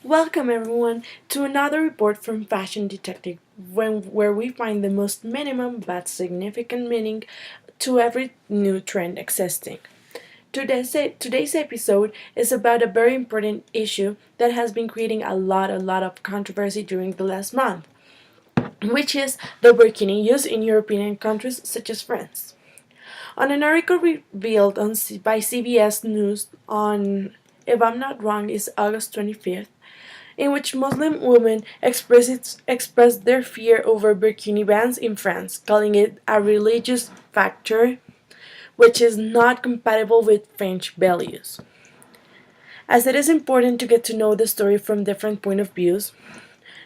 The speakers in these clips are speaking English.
Welcome everyone to another report from Fashion Detective, where we find the most minimum but significant meaning to every new trend existing. Today's episode is about a very important issue that has been creating a lot of controversy during the last month, which is the burkini used in European countries such as France. On an article revealed by CBS News on, if I'm not wrong, is August 25th, in which Muslim women expressed their fear over burkini bans in France, calling it a religious factor which is not compatible with French values. As it is important to get to know the story from different point of views,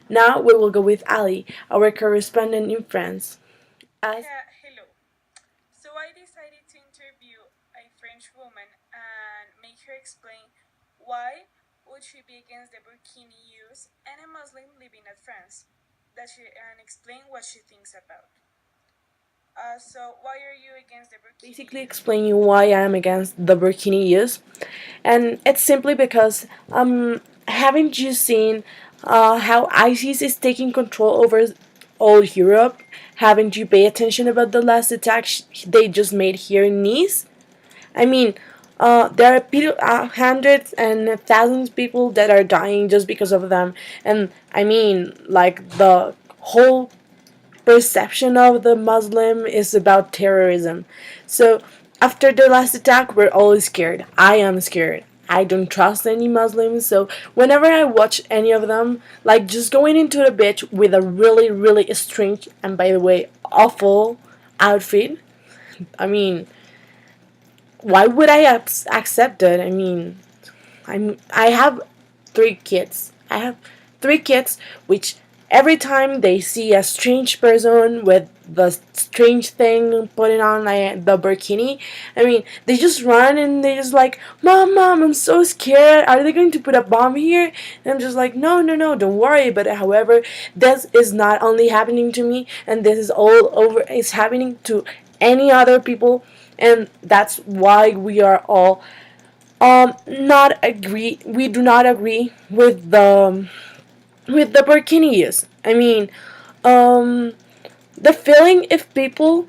now we will go with Ali, our correspondent in France. As Hello. So I decided to interview a French woman and make her explain why would she be against the burkini use and a Muslim living in France. That she and explain what she thinks about. So why are you against the burkini basically use? explaining why I'm against the burkini use, and it's simply because haven't you seen how ISIS is taking control over all Europe? Haven't you paid attention about the last attack they just made here in Nice? I mean, there are hundreds and thousands of people that are dying just because of them, and I mean, like the whole perception of the Muslim is about terrorism. So after the last attack, we're all scared. I am scared. I don't trust any Muslims, so whenever I watch any of them, like just going into the beach with a really strange and, by the way, awful outfit, I mean, why would I accept it? I mean, I have three kids. I have three kids, which every time they see a strange person with the strange thing putting on like the burkini, I mean, they just run and they just like, mom, I'm so scared. Are they going to put a bomb here? And I'm just like, no, don't worry. But however, this is not only happening to me, and this is all over. It's happening to any other people, and that's why we are all not agree we do not agree with the burkinis. I mean, um the feeling of people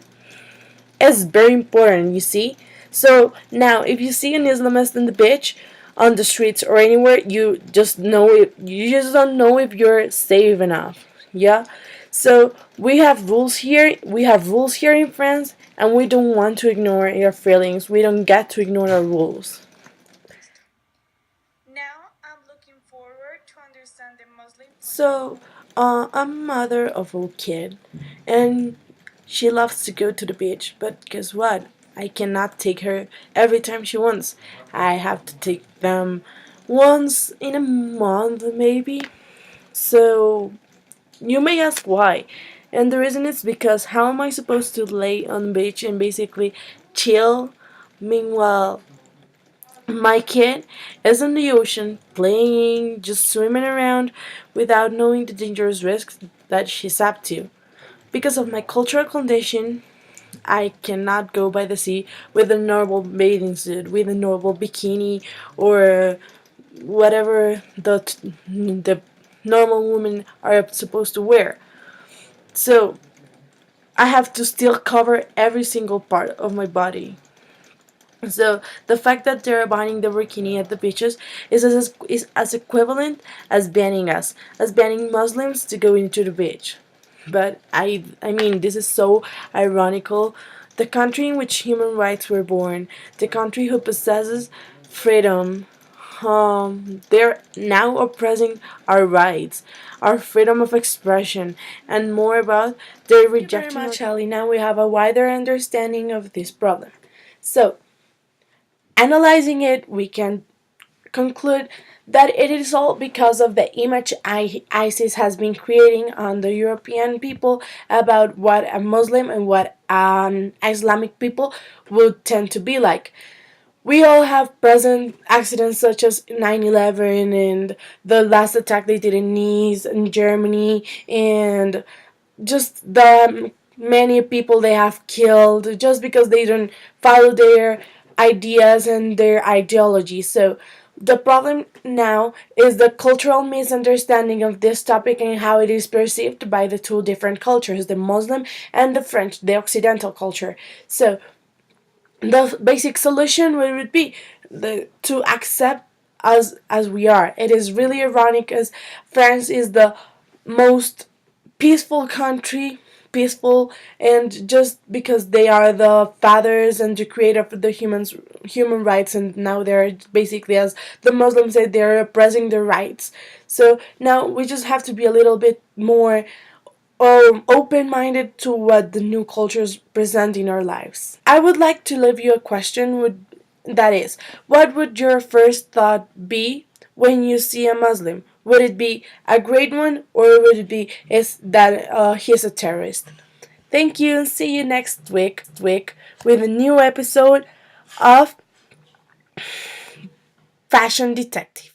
is very important, you see. So now if you see an Islamist in the beach, on the streets or anywhere, you just don't know if you're safe enough. Yeah. So we have rules here in France, and we don't want to ignore your feelings. We don't get to ignore our rules. Now I'm looking forward to understand the Muslim point of So, I'm a mother of a kid, and she loves to go to the beach. But guess what? I cannot take her every time she wants. I have to take them once in a month, maybe. So, you may ask why. And the reason is because how am I supposed to lay on the beach and basically chill? Meanwhile, my kid is in the ocean playing, just swimming around without knowing the dangerous risks that she's up to. Because of my cultural condition, I cannot go by the sea with a normal bathing suit, with a normal bikini, or whatever the normal women are supposed to wear. So I have to still cover every single part of my body. So the fact that they're banning the bikini at the beaches is as equivalent as banning Muslims to go into the beach. But I mean, this is so ironical. The country in which human rights were born, the country who possesses freedom, they're now oppressing our rights, our freedom of expression, and more about their rejection. Thank you very much, Ali. Now we have a wider understanding of this problem. So, analyzing it, we can conclude that it is all because of the image ISIS has been creating on the European people about what a Muslim and what an Islamic people would tend to be like. We all have present accidents such as 9/11 and the last attack they did in Nice in Germany, and just the many people they have killed just because they don't follow their ideas and their ideology. So The problem now is the cultural misunderstanding of this topic and how it is perceived by the two different cultures, the Muslim and the French, the Occidental culture. So the basic solution would be to accept us as we are. It is really ironic as France is the most peaceful country, peaceful, and just because they are the fathers and the creator of the human rights, and now they're basically, as the Muslims say, they're oppressing their rights. So now we just have to be a little bit more open-minded to what the new cultures present in our lives. I would like to leave you a question that is, what would your first thought be when you see a Muslim? Would it be a great one, or would it be is that he's a terrorist? Thank you, and see you next week with a new episode of Fashion Detective.